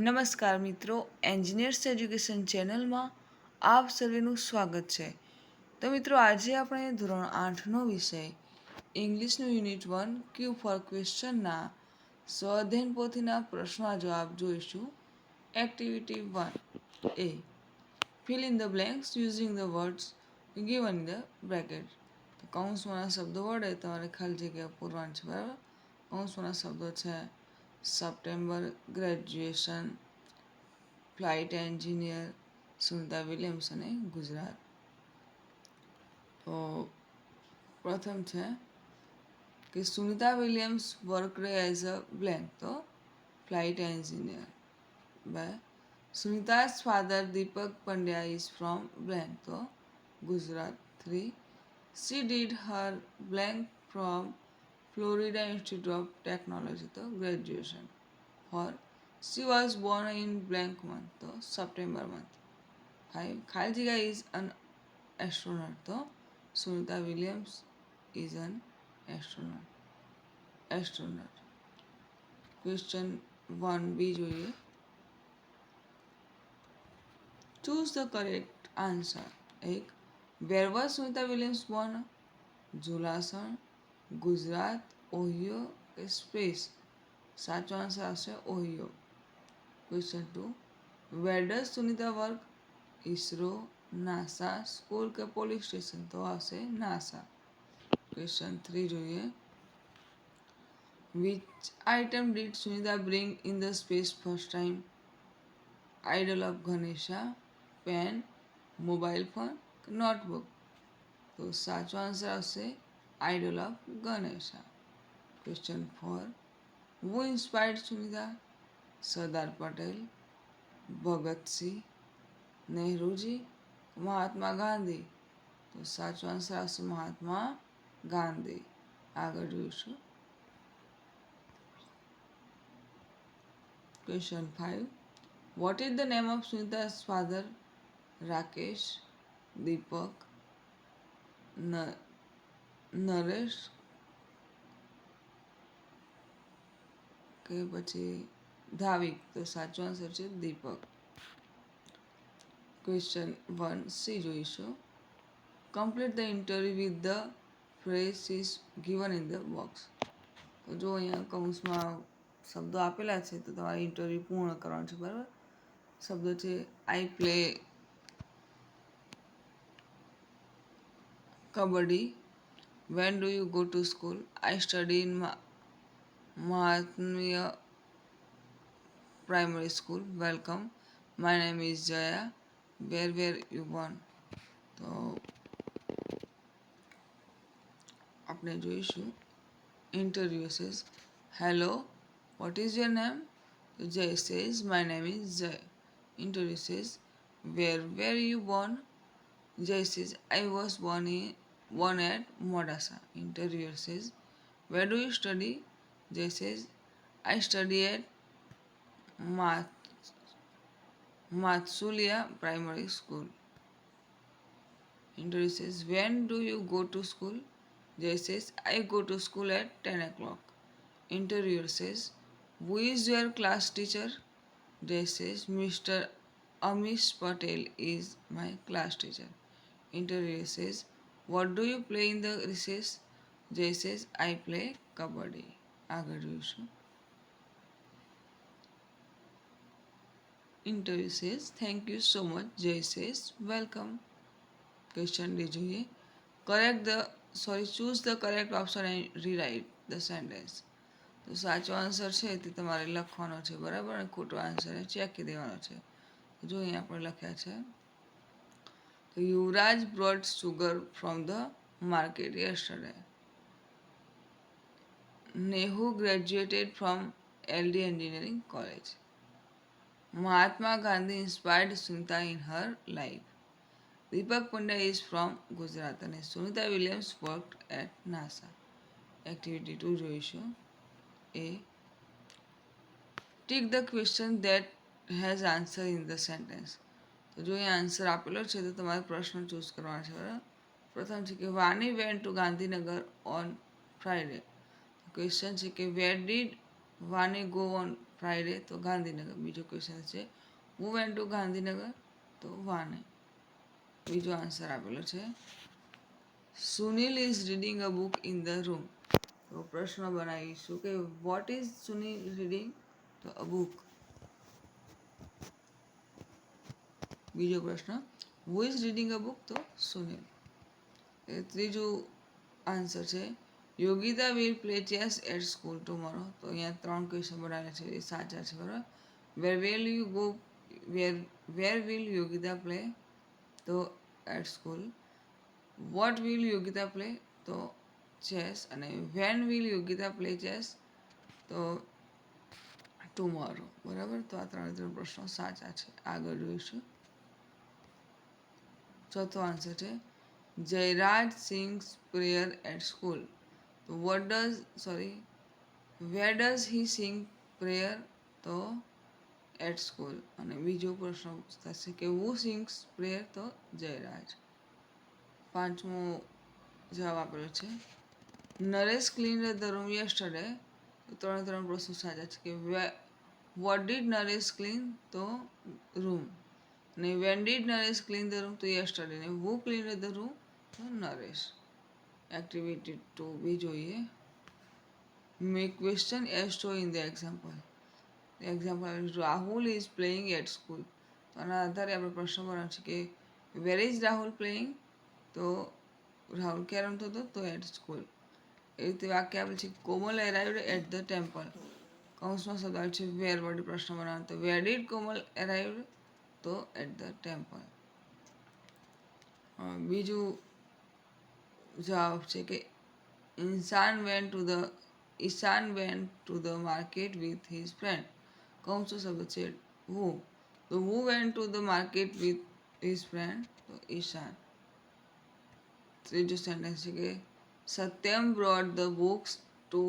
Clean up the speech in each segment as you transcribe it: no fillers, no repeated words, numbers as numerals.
નમસ્કાર મિત્રો, engineers education ચેનલમાં આપ સર્વેનું સ્વાગત છે. તો મિત્રો, આજે આપણે ધોરણ 8નો વિષય ઇંગ્લિશનું યુનિટ 1 ક્યુ ફોર ક્વેશ્ચનના સ્વઅધ્યયન પોથીના પ્રશ્નો જવાબ જોઈશું. Activity 1 A fill in the blanks using the words given in the bracket. તો કૌંસમાંના શબ્દો વડે તમારે ખાલી જગ્યા પૂરવાની છે, બરાબર. કૌંસમાંના શબ્દો છે September, graduation, flight engineer, Sunita Williams અને ગુજરાત. તો પ્રથમ છે કે Sunita Williams worked as a blank, તો ફ્લાઇટ એન્જિનિયર. બે, સુનિતા's father Deepak Pandya is from blank, તો Gujarat. 3, she did her blank from Florida Institute of Technology, તો graduation. 4, she was born in blank month, તો સપ્ટેમ્બર મંથ. 5, ખાલી જગ્યા ઇઝ અન એસ્ટ્રોનટ, તો Sunita Williams is an astronaut. Question 1b જોઈએ. Choose the correct answer. 1, where was Sunita Williams born? Jhulasan, Gujarat, Ohio કે space? સાચો answer આવશે Ohio. Question 2, where does Sunita work? ISRO, NASA, school કે police station? તો આવશે નાસા. ક્વેશ્ચન 3 જોઈએ. Which item did Sunita bring in the space first time? Idol of Ganesha, pen, mobile phone કે notebook? તો સાચો આન્સર આવશે idol of Ganesha. Question 4, who inspired Sunita? Sardar Patel, Bhagat Singh, Nehru ji, Mahatma Gandhi? તો સાચો આન્સર આવશે મહાત્મા ગાંધી. આગળ જોઈશું. Question 5, what is the name of સુનિતા's ફાધર? રાકેશ, દીપક, નરેશ કે પછી ધાવિક? તો સાચો આન્સર છે દીપક. ક્વેશ્ચન 1c જોઈશું. Complete the interview with the phrases given in the box. તો જો અહીંયા કૌંસમાં શબ્દો આપેલા છે તો તમારે ઇન્ટરવ્યુ પૂર્ણ કરવાનું છે, બરાબર. શબ્દો છે I play kabaddi, when do you go to school? I study in Mahatma primary school. Welcome, my name is Jaya, where you born? તો આપણે જોઈશું. Interview says hello, what is your name? Jay says my name is Jay. Interview says where you born? Jay says, I was born at Modasa. Interviewer says, where do you study? Jay says, I study at Matsulia Primary School. Interviewer says, when do you go to school? Jay says, I go to school at 10 o'clock. Interviewer says, who is your class teacher? Jay says, Mr. Amish Patel is my class teacher. Interviewer says, what do you play in the recess? Jay says, I play kabaddi. આગળ જોઈશું. Interviewer says, thank you so much. Jay says, welcome. Question D જોઈએ. choose the correct option and rewrite the sentence. તો સાચો answer છે તે તમારે લખવાનો છે, બરાબર. અને ખોટો આન્સર ચેકી દેવાનો છે. જો અહીંયા આપણે લખ્યા છે Yuvraj brought sugar from the market yesterday. Nehu graduated from LD Engineering College. Mahatma Gandhi inspired Sunita in her life. Deepak Pandya is from Gujarat and Sunita Williams worked at NASA. Activity 2 જોઈશું. A. Tick the question that has answer in the sentence. તો જો એ answer આપેલો છે તો તમારે પ્રશ્ન choose કરવાનો છે, બરાબર. પ્રથમ છે કે વાની went to Gandhinagar on Friday. Question છે કે વેર ડીડ વાની ગો ઓન ફ્રાઈડે તો ગાંધીનગર. બીજો ક્વેશ્ચન છે હુ વેન્ટ ટુ ગાંધીનગર તો વાને. બીજો આન્સર આપેલો છે Sunil is reading a book in the room. તો પ્રશ્ન બનાવીશું કે વોટ ઇઝ સુનિલ રીડિંગ તો અ બુક. બીજો પ્રશ્ન who is reading a book તો સુનિલ. ત્રીજું આન્સર છે Yogita will play chess at school tomorrow. તો અહીંયા 3 ક્વેશ્ચન બનાવેલા છે એ સાચા છે બરાબર. Where will you go where will Yogita play તો at school. What will Yogita play તો ચેસ. અને when will Yogita play chess તો ટુમોરો બરાબર. તો આ 3 પ્રશ્નો સાચા છે. આગળ જોઈશું. ચોથો આન્સર છે Jayraj sings prayer at school. તો where does he sing prayer તો એટ સ્કૂલ. અને બીજો પ્રશ્ન થશે કે હુ સિંગ્સ પ્રેયર તો જયરાજ. પાંચમો જવાબ આપેલો છે Naresh clean the room yesterday. તો 3 પ્રશ્નો સાચા છે કે વોટ ડીડ નરેશ ક્લીન તો રૂમ. ને when did Naresh clean the room તો યસ્ટરડે. ને હુ ક્લીન ધ રૂમ તો નરેશ. એક્ટિવિટી 2 જોઈએ. Make question as show in the example. Example Rahul is playing at school. તો આના આધારે આપણે પ્રશ્ન બનાવવાનો છે કે વેર ઇઝ રાહુલ પ્લેઇંગ તો રાહુલ ક્યાં રમતો હતો તો એટ સ્કૂલ. એ રીતે વાક્ય આપેલ છે કોમલ એરાઇવડ એટ ધ ટેમ્પલ. કૌંસમાં શબ્દ આવે છે વેર વડે પ્રશ્ન બનાવવાનો. તો વેર ડીડ કોમલ એરાઇવડ તો એટ ધ ટેમ્પલ. બીજું જવાબ છે કે Ishan went to the market with his friend. કૌંસો શબ્દ છે હુ. તો who went to the market with his friend તો ઈશાન. ત્રીજું સેન્ટેન્સ છે કે Satyam brought the books 2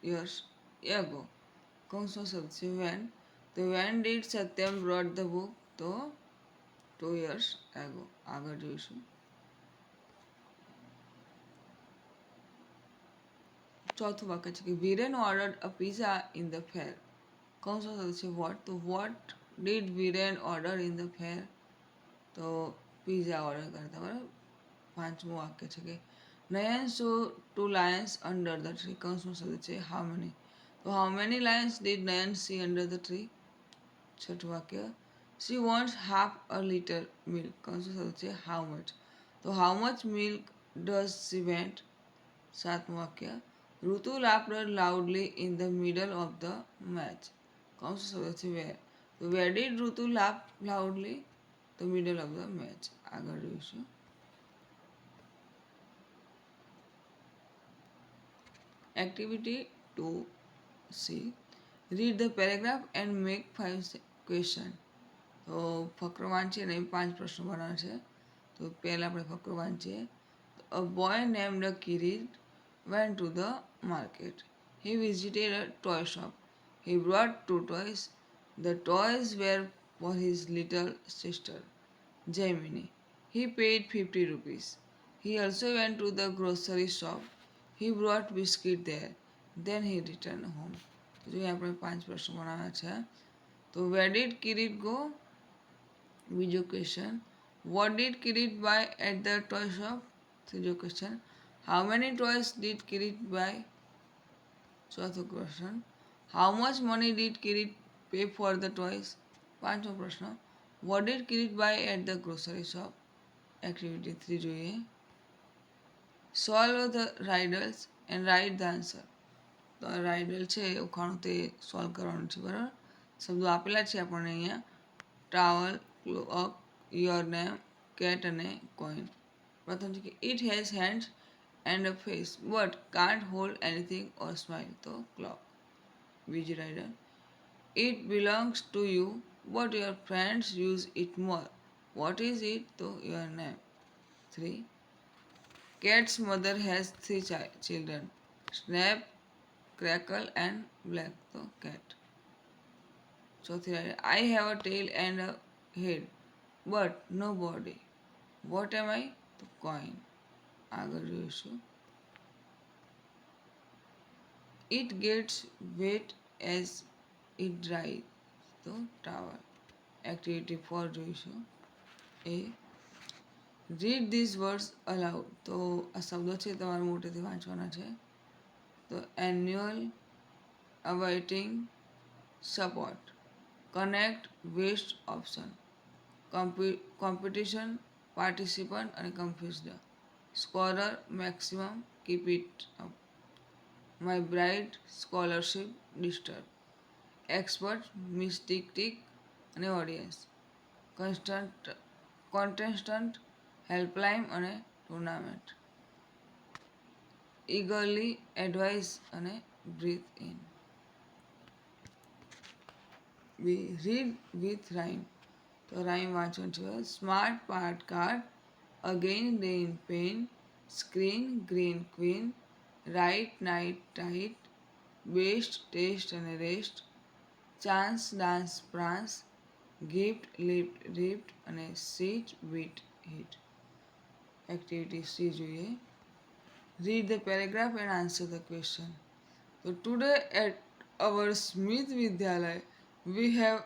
years ago. કૌંસો શબ્દ છે વેન. તો when did Satyam brought the book તો 2 years ago. આગળ જોઈશું. ચોથું વાક્ય છે કે Viren ordered a pizza in the fair. કૌંસો શબ્દ છે વોટ. તો what did Viren order in the fair તો પિઝા ઓર્ડર કરતા બરાબર. પાંચમું વાક્ય છે કે Nayan saw 2 lions under the tree. કૌંસમાં શબ્દ છે હાઉ મેની. તો how many lions did Nayan see under the tree. છઠ્ઠું વાક્ય she wants half a litre milk. કૌંસો શબ્દ છે હાઉ મચ. તો how much milk does she went. સાતમું વાક્ય Ritu laughed loudly in the middle of the match. કૌંસો શબ્દ છે વેર. તો where did Ritu laugh loudly the middle of the match. આગળ જોઈશું. Activity 2C read the paragraph and make 5 question. તો ફકરો વાંચીએ અને 5 પ્રશ્નો બનાવવાના છે. તો પહેલાં આપણે ફકરો વાંચીએ. A boy named Kirit went to the market. He visited a toy shop. He brought 2 toys. The toys were for his little sister, Jaimini. He paid 50 rupees. He also went to the grocery shop. He brought biscuit there. Then he returned home. તો જોઈએ આપણે 5 પ્રશ્નો બનાવવાના છે. તો where did Kirit go? બીજો question what did Kirit buy at the toy shop? ત્રીજો question how many toys did Kirit buy? ચોથો question how much money did Kirit pay for the toys? પાંચમો પ્રશ્ન what did Kirit buy at the grocery shop? Activity 3 જોઈએ. solve the riddles and write the answer. તો રાઇડલ છે ઉખાણું તે solve કરવાનું છે બરાબર. શબ્દો આપેલા છે આપણને અહીંયા towel clock your name cat અને કોઈન. પ્રથમ છે કે it has hands and a face but can't hold anything or smile તો ક્લોક. બીજી riddle it belongs to you but your friends use it more what is it તો your name. 3 Cat's mother has 3 children Snap, Crackle and Black તો cat. ચોથી રાઇડલ I have a tail and a head but no body what am I તો coin. આગળ જોઈશું. It gets wet as it dry, તો tower. Activity 4 જોઈશું. A read this words aloud, તો આ શબ્દો છે તમારે મોટેથી વાંચવાના છે. તો annual, awaiting, support, connect, waste option, competition, participant અને confused, scorer, maximum, keep it up, my bright, scholarship, disturb, expert, mystic અને ઓડિયન્સ, કોન્ટેસ્ટન્ટ, હેલ્પલાઇન અને ટુર્નામેન્ટ, eagerly, એડવાઇસ અને breathe in. Read with rhyme, તો rhyme વાંચન છે. Smart part card, again rain pen, screen green queen, right night tight, best test અને rest, chance dance prance, gift lift rift અને seat beat hit. Activity C જોઈએ. Read the paragraph and answer the question. તો today at our Smith Vidyalaya we have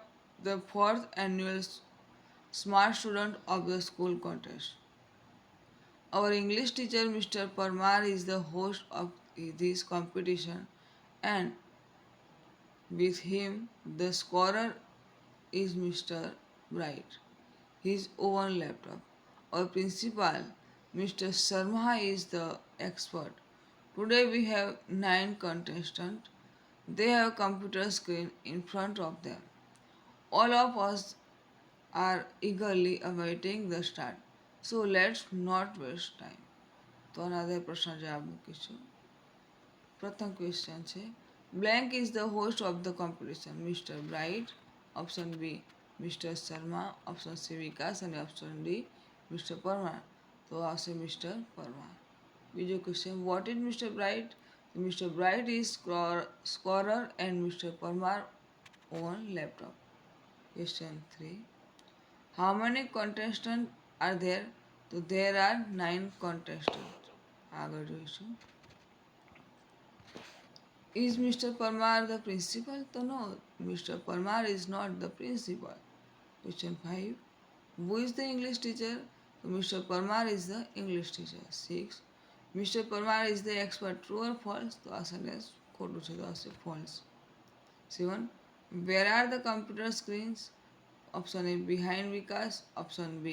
the 4th annual Smart Student of the School contest. Our English teacher Mr. Parmar is the host of this competition, and with him the scorer is Mr. Bright, his own laptop. Our principal Mr. Sharma is the expert. Today we have 9 contestants. They have a computer screen in front of them. All of us are eagerly awaiting the start. So let's not waste time. તો આના પ્રશ્ન જવાબ મૂકીશું. પ્રથમ question છે, blank is the host of the competition, Mr Bright, option B Mr Sharma, option C Vikas અને option D mister Parmar. તો આવશે મિસ્ટર પરમાર. બીજો question, what is mister bright? Mister bright is scorer and mister Parmar on laptop. Question 3. How many contestants are there? So there are 9 contestants. આગળ જોઈશું. Is Mr. Parmar the principal? So no, Mr. Parmar is not the principal. Question 5. Who is the English teacher? So Mr. Parmar is the English teacher. 6. Mr. Parmar is the expert. True or false? તો આ sentence ખોટું છે, તો આવશે false. 7. Where are the computer screens? Option A behind Vikas, option B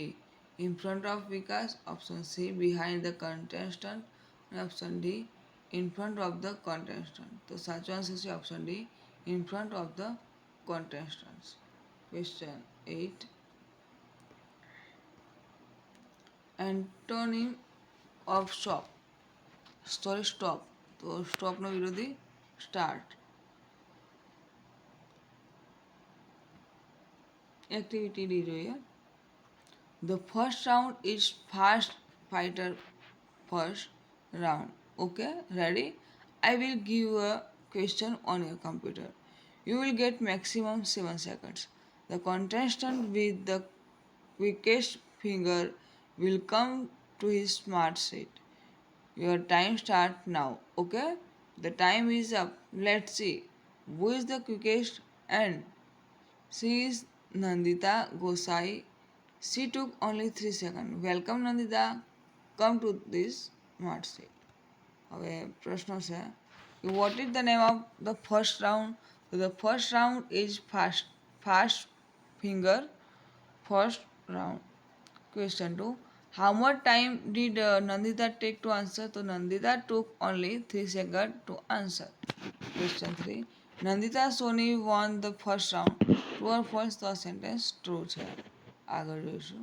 in front of Vikas, option C behind the contestant and option D in front of the contestant. તો સાચો answer છે option D in front of the contestants. Question 8. Antonym of stop. Sorry, stop. તો સ્ટોપનો વિરોધી start. Activity D જોઈએ. The first round is fast fighter first round. Okay, ready? I will give a question on your computer. You will get maximum 7 seconds. The contestant with the quickest finger will come to his smart seat. Your time starts now. Okay, the time is up. Let's see who is the quickest, and she is Nandita Gosai. She took only 3 seconds. Welcome Nandita. Come to this smart seat. હવે પ્રશ્ન છે, what is the name of the first round? So the first round is fast finger first round. Question 2. How much time did Nandita take to answer? So Nandita took only 3 seconds to answer. Question 3. Nandita Soni won the first round. True or false? તો આ sentence true છે. આગળ જોઈશું.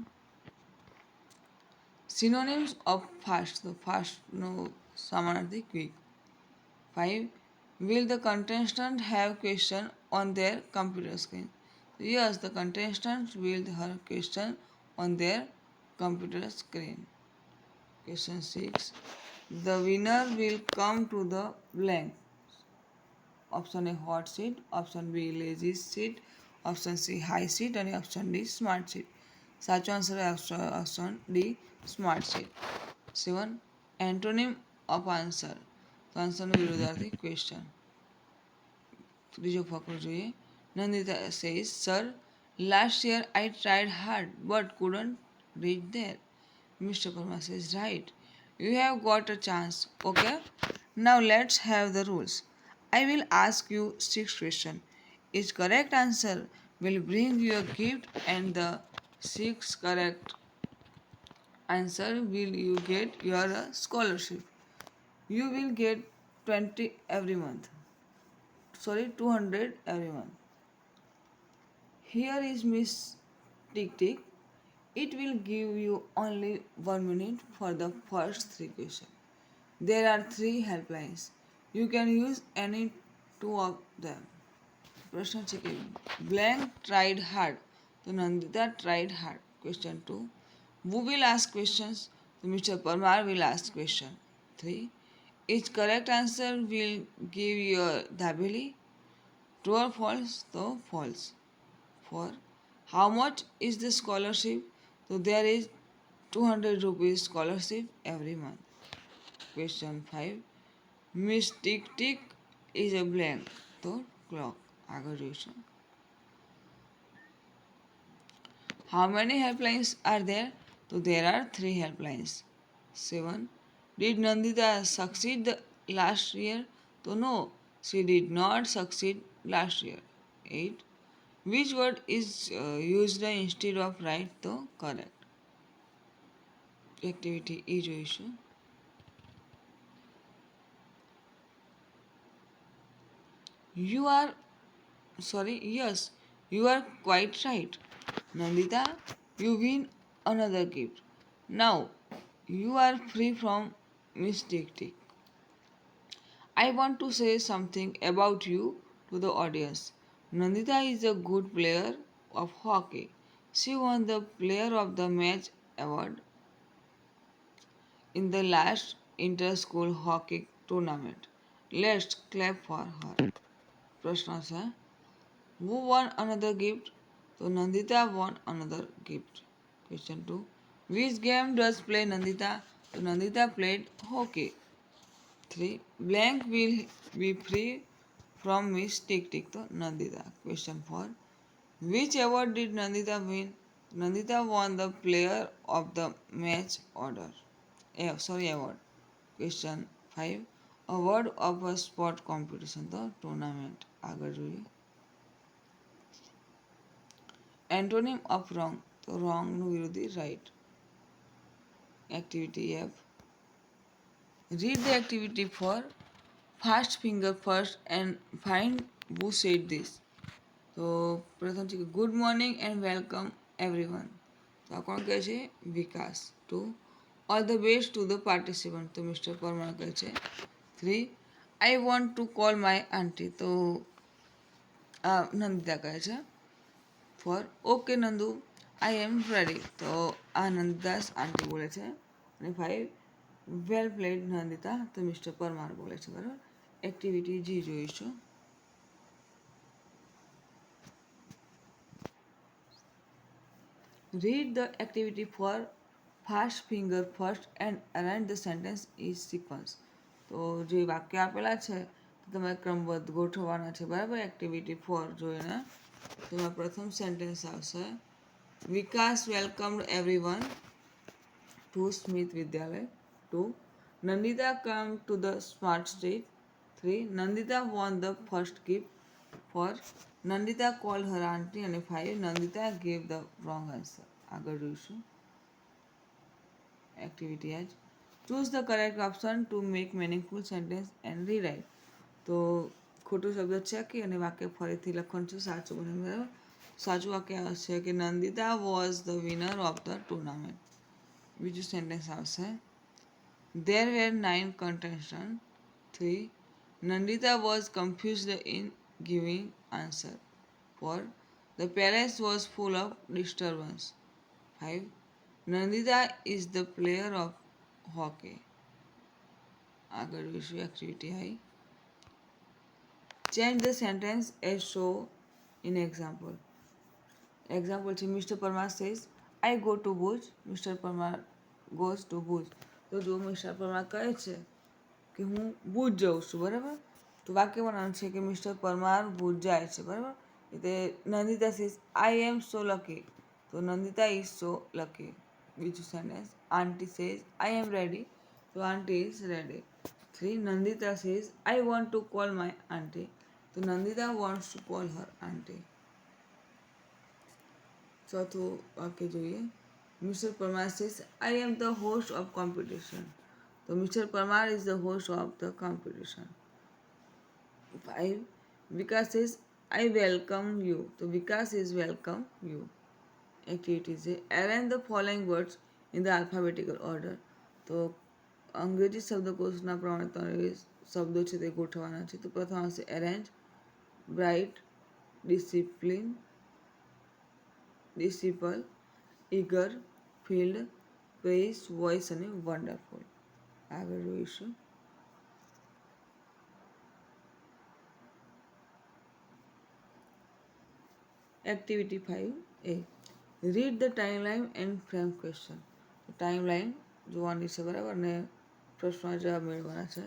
Synonyms of fast. તો ફાસ્ટનો સમાનાર્થી quick. 5. Will the contestant have question on their computer screen? Yes, the contestant will have question on their computer screen. Question 6. The winner will come to the blank. Option A hot seat, option B lazy seat, option C high seat અને option D smart seat. સાચો answer option D smart seat. 7. Antonym of answer. તો આન્સરનો વિરોધાર્થી question. ત્રીજો ફકરો જોઈએ. Nandita says, Sir, last year I tried hard but couldn't reach there. Mr. Parmar says, Right, you have got a chance. Okay, now let's have the rules. I will ask you 6 questions. Each correct answer will bring you a gift, and the 6 correct answer will you get your scholarship. You will get 20 every month. Sorry, 200 every month. Here is Miss Tick Tick. It will give you only 1 minute for the first 3 questions. There are 3 helplines. You can use any two of them. प्रश्न છે blank tried hard. So Nandita tried hard. Question 2. Who will ask questions? So Mr. Parmar will ask question. 3. Each correct answer will give you a dabeli. True or false? So false. 4. How much is the scholarship? So there is 200 rupees scholarship every month. Question 5. Miss Tick Tick is a blank. So clock. આગળ જોઈશું. How many helplines are there? So there are 3 helplines. 7. Did Nandita succeed last year? So no, she did not succeed last year. 8. Which word is used instead of right? So correct. Activity E જોઈશું. Yes, you are quite right. Nandita, you win another gift. Now, you are free from mistake. I want to say something about you to the audience. Nandita is a good player of hockey. She won the Player of the Match award in the last inter-school hockey tournament. Let's clap for her. પ્રશ્ન છે Who won another gift? So Nandita won another gift. Question 2. Which game does play Nandita? So Nandita played hockey. 3. Blank will be free from Miss Tick Tick. So Nandita. Question 4. Which award did Nandita win? Nandita won the Player of the Match award. Question 5. Award of a sport competition. The tournament. આગળ જોઈએ. Antonym of wrong. તો wrongનું વિરોધી right. Activity F. Read the activity for fast finger first and find who said this. તો પ્રથમ છે good morning and welcome everyone. તો આ કોણ કહે છે? Vikas. 2. All the best to the participant. તો મિસ્ટર પરમાર કહે છે. 3. I want to call my aunty. તો નંદિતા કહે છે. 4. Okay Nandu I am ready. તો આ નંદદાસ આંટી બોલે છે. અને 5. Well played Nandita. તો મિસ્ટર પરમાર બોલે છે. બરાબર. એક્ટિવિટી જી જોઈશું. Read the activity for fast finger first and arrange the sentence in sequence. તો જે વાક્ય આપેલા છે તો તમારે ક્રમબદ્ધ ગોઠવવાના છે. બરાબર. એક્ટિવિટી 4 જોઈને તો પ્રથમ સેન્ટેન્સ આવશે વિકાસ વેલકમ્ડ everyone two Smith Vidyalaya. 2. Nandita came to the smart street. 3. Nandita won the first gift. 4. Nandita called her auntie. અને 5. Nandita gave the wrong answer. આગળ જોઈશું. Activity H. Choose the correct option to make meaningful sentence and rewrite. તો ખોટું શબ્દ છે કે અને વાક્ય ફરીથી લખવાનું છે. સાચું બને. બરાબર. સાચું વાક્ય છે કે Nandita was the winner of the tournament. બીજું સેન્ટેન્સ આવશે There were 9 contestants. 3. Nandita was confused in giving answer. 4. The palace was full of disturbance. 5. Nandita is the player of hockey. આગળ જોઈશું activity I. Change the sentence as shown in example. Example છે Mr. Parmar says, I go to Bhuj. Mr. Parmar goes to Bhuj. તો જો mister Parmar કહે છે કે હું ભુજ જાઉં છું. બરાબર. તો વાક્ય બનાવવાનું છે કે મિસ્ટર પરમાર ભુજ જાય છે. બરાબર. રીતે Nandita says I am so lucky, તો નંદિતા ઇઝ સો લકી. બીજું sentence, aunty says I am ready, તો aunty is ready. 3. Nandita says I want to call my aunty, તો Nandita wants to call her aunty. ચોથું વાક્ય જોઈએ. Mr Parmar says I am the host of competition, તો Mr Parmar is the host of the competition. 5. Vikas says I welcome you, તો વિકાસ is welcome you. Activity છે arrange the following words in the alphabetical order, તો અંગ્રેજી શબ્દકોશના પ્રમાણે ત્રણ શબ્દો છે તે ગોઠવવાના છે. તો પ્રથમ આવશે arrange, bright, discipline, disciple, eager, field, praise, voice અને વન્ડરફુલ. આગળ જોઈશું. Activity 5A, read the timeline and frame question. Timeline જોવાની છે, બરાબર, ને પ્રશ્નના જવાબ મેળવવાના છે.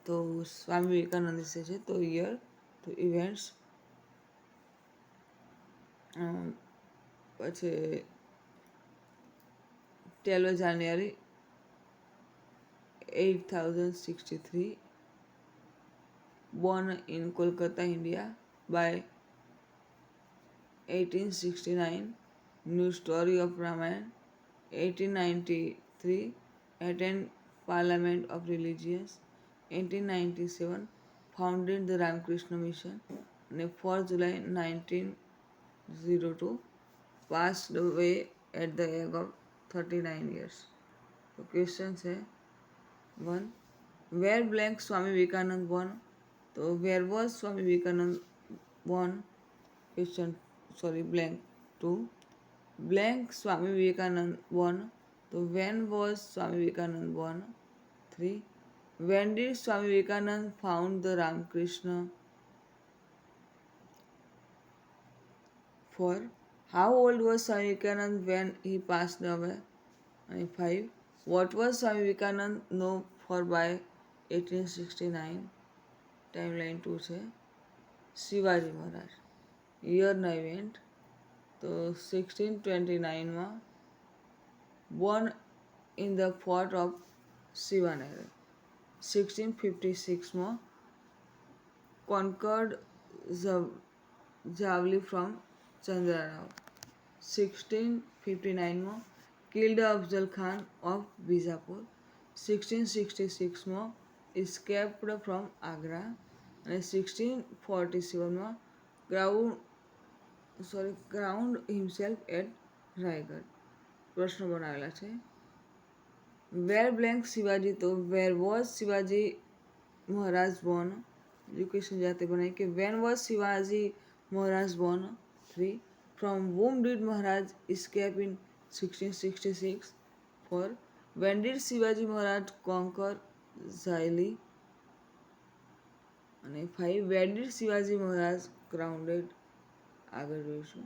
તો સ્વામી વિવેકાનંદ વિશે છે, તો યર, તો ઇવેન્ટ્સ, પછી 12 જાન્યુઆરી 8063, born in Kolkata, India by 1869, new story of Ramayana 1893, attend Parliament of Religions 1897, founded the Ramakrishna Mission, and 4 July 1902, passed away at the age of 39 years. તો ક્વેશ્ચન છે 1. વેર બ્લેન્ક સ્વામી વિવેકાનંદ બોર્ન, તો where was Swami Vivekananda Born, question blank. 2. Blank Swami Vivekanand born, તો when was Swami Vivekanand born? 3. When did Swami Vivekanand found the Ramakrishna? 4. How old was Swami Vivekanand when he passed away? And 5. What was Swami Vivekanand known for by 1869? Timeline 2 છે શિવાજી મહારાજ. યરના event, તો 1629માં born in the fort of Shivanagar. 1656માં conquered Javli from Chandrarao. 1659માં killed Afzal Khan of Bijapur. 1666માં escaped from Agra, અને 1647માં ground himself at Raigad. પ્રશ્નો બનાવેલા છે. વેર બ્લેન્ક શિવાજી, તો where was Shivaji Maharaj Born. Education જાતે બનાવી કે when was Shivaji Maharaj Born. 3. From whom did Maharaj escape in 1666? 4. when did Shivaji Maharaj conquer ઝાયલી? અને 5. where did Shivaji Maharaj grounded? આગળ જોઈશું.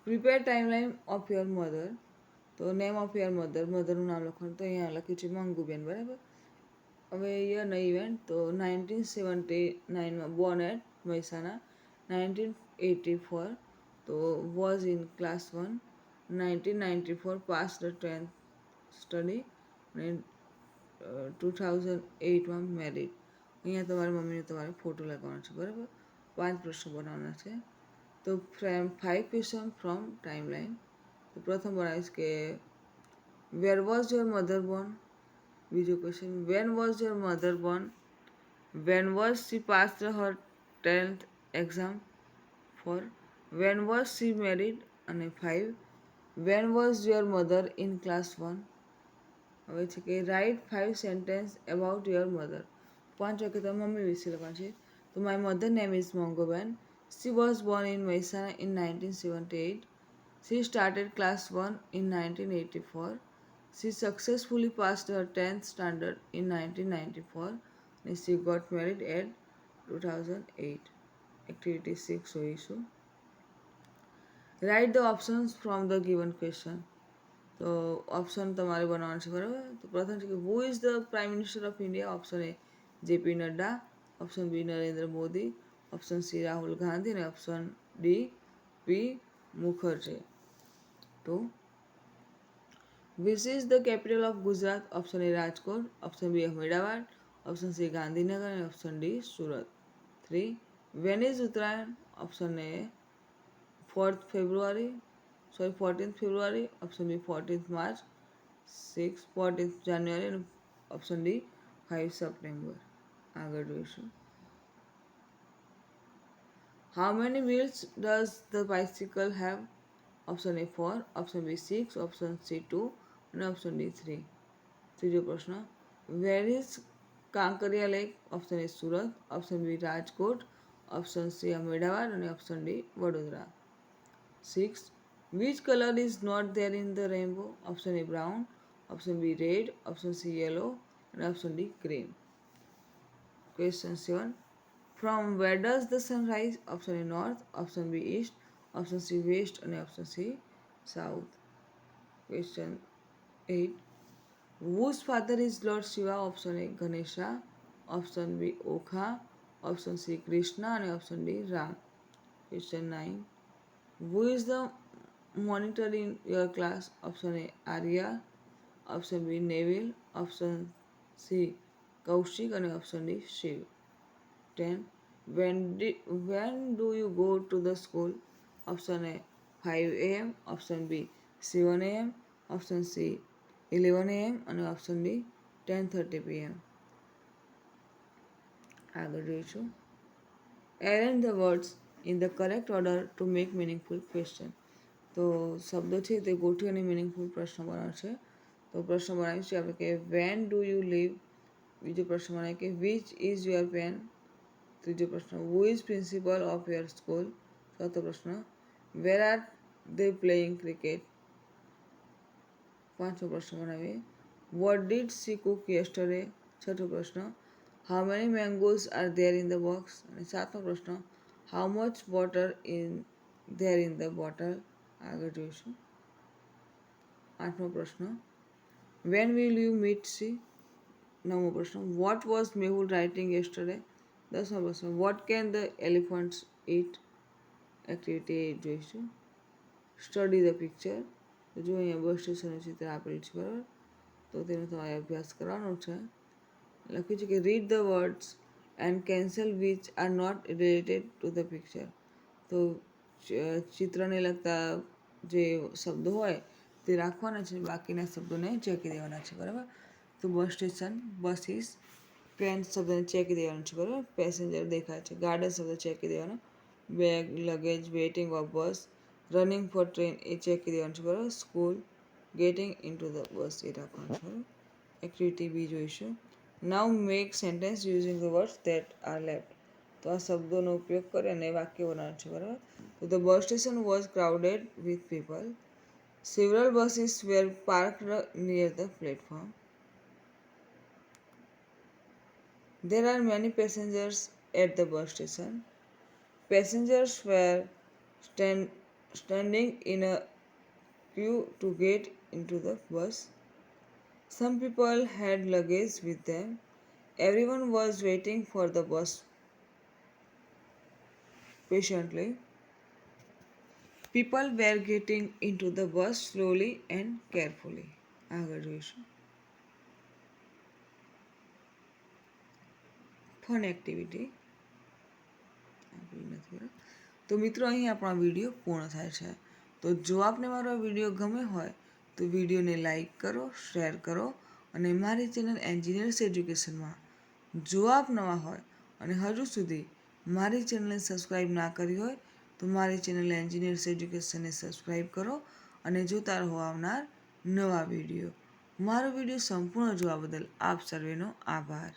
Prepare timeline of your mother, તો નેમ ઓફ યોર મધર, મધરનું નામ લખવાનું, તો અહીંયા લખ્યું છે મંગુબેન, બરાબર. હવે યરના ઇવેન્ટ, તો 1979માં બોર્ન એટ મહેસાણા. 1984 તો was in class 1. 1994 pass the 10th study, અને 2008માં મેરિડ. અહીંયા તમારા મમ્મીનો તમારે ફોટો લગાવવાનો છે, બરાબર. 5 પ્રશ્નો બનાવવાના છે. તો 5 ક્વેશ્ચન ફ્રોમ ટાઈમલાઈન. તો પ્રથમ બનાવીશ કે where was your mother born. બીજો question, when was your mother born? When was she passed her 10th exam? 4. When was she married? અને 5. When was your mother in class 1? હવે છે કે write 5 sentence about your mother. 5 વાક્ય તમારી મમ્મી વિશે લખવાનું છે. તો my mother name is Mangoben. She was born in Mehsana in 1978. She started class 1 in 1984. She successfully passed her 10th standard in 1994. And she got married at 2008. Activity 6 જોઈશું. Write the options from the given question. તો option તમારે બનાવવાનું છે, બરાબર. તો પ્રથમ છે કે who is the prime minister of India? Option A JP Nadda. Option B Narendra Modi. Option C Rahul Gandhi અને ઓપ્શન ડી પી મુખર્જી. તો which is the capital of Gujarat? Option A Rajkot, option B Ahmedabad, option C Gandhinagar અને option D Surat. 3. When is Uttarayan? Option A 14th February, option B 14th March, 6 14th January અને option D 5 September. આગળ જોઈશું. How many wheels does the bicycle have? Option A 4, option B 6, option C 2 અને option D 3. ત્રીજો પ્રશ્ન. Where is Kankaria lake? Option A Surat, option B Rajkot, option C Ahmedabad અને option D Vadodara. 6. Which colour is not there in the rainbow? Option A brown, option B red, option C yellow અને option D green. Question 7. From where does the sun rise? Option A north, option B east, option C west અને option C south. Question 8. whose father is Lord Shiva? Option A Ganesha, option B Okha, option C Krishna અને option D Ram. Question 9. who is the monitor in your class? Option A Arya, option B Neville, option C Kaushik અને option D Shiv. 10. when do you go to the school? Option A 5 AM, option B 7 AM, option C 11 AM અને option D 10:30 PM. આગળ જોઈશું. Arrange the words in the correct order to make meaningful question. તો શબ્દો છે તે ગોઠવી અને meaningful પ્રશ્ન બનાવે છે. તો પ્રશ્ન બનાવીશું આપણે કે વેન ડુ યુ લીવ. બીજો પ્રશ્ન બનાવીએ કે વિચ ઇઝ યોર પેન. ત્રીજો પ્રશ્ન who is principal of your school. ચોથો પ્રશ્ન where are they playing cricket. પાંચમો પ્રશ્ન બનાવીએ what did she cook yesterday. છઠ્ઠો પ્રશ્ન how many mangoes are there in the box. અને સાતમો પ્રશ્ન how much water in there in the bottle. આગળ જોઈશું. આઠમો પ્રશ્ન when will you meet she. નવમો પ્રશ્ન what was Mehul writing yesterday. દસમો પ્રશ્ન what can the elephants eat. Activity જોઈશું. Study the picture. તો જો અહીંયા બસ સ્ટેશનનું ચિત્ર આપેલું છે બરાબર, તો તેનો તમારે અભ્યાસ કરવાનો છે. લખ્યું છે કે read the words and cancel which are not related to the picture. તો ચિત્રને લગતા જે શબ્દો હોય તે રાખવાના છે, બાકીના શબ્દોને ચેકી દેવાના છે બરાબર. તો બસ સ્ટેશન, બસીસ, ટ્રેન શબ્દને ચેકી દેવાનું છે બરાબર. પેસેન્જર દેખાય છે, ગાર્ડન શબ્દ ચેકી દેવાનો, bag, luggage, waiting of bus, running for train એ ચેકી દેવાનું છે બરાબર. School, getting into the bus એ રાખવાનું છે બરાબર. એક્ટિવિટી બી જોઈશું. Now make sentence using the words that are left. તો આ શબ્દોનો ઉપયોગ કરી અને વાક્ય બનાવવાનું છે બરાબર. તો the bus station was crowded with people. Several buses were parked near the platform. There are many passengers at the bus station. Passengers were standing in a queue to get into the bus. Some people had luggage with them. Everyone was waiting for the bus patiently. People were getting into the bus slowly and carefully. આગળ જોઈશું. Fun activity તો મિત્રો અહીં આપણો video પૂર્ણ થાય છે. તો જો આપને મારો વિડીયો ગમે હોય તો વિડીયોને લાઈક કરો, શેર કરો અને મારી ચેનલ એન્જિનિયર્સ એજ્યુકેશનમાં જો આપ નવા હોય અને હજુ સુધી મારી ચેનલને સબસ્ક્રાઈબ ના કરી હોય તો મારી ચેનલ એન્જિનિયર્સ એજ્યુકેશનને સબસ્ક્રાઈબ કરો અને જોતા રહો આવનાર નવા વિડીયો. મારો વિડીયો સંપૂર્ણ જોવા બદલ આપ સર્વેનો આભાર.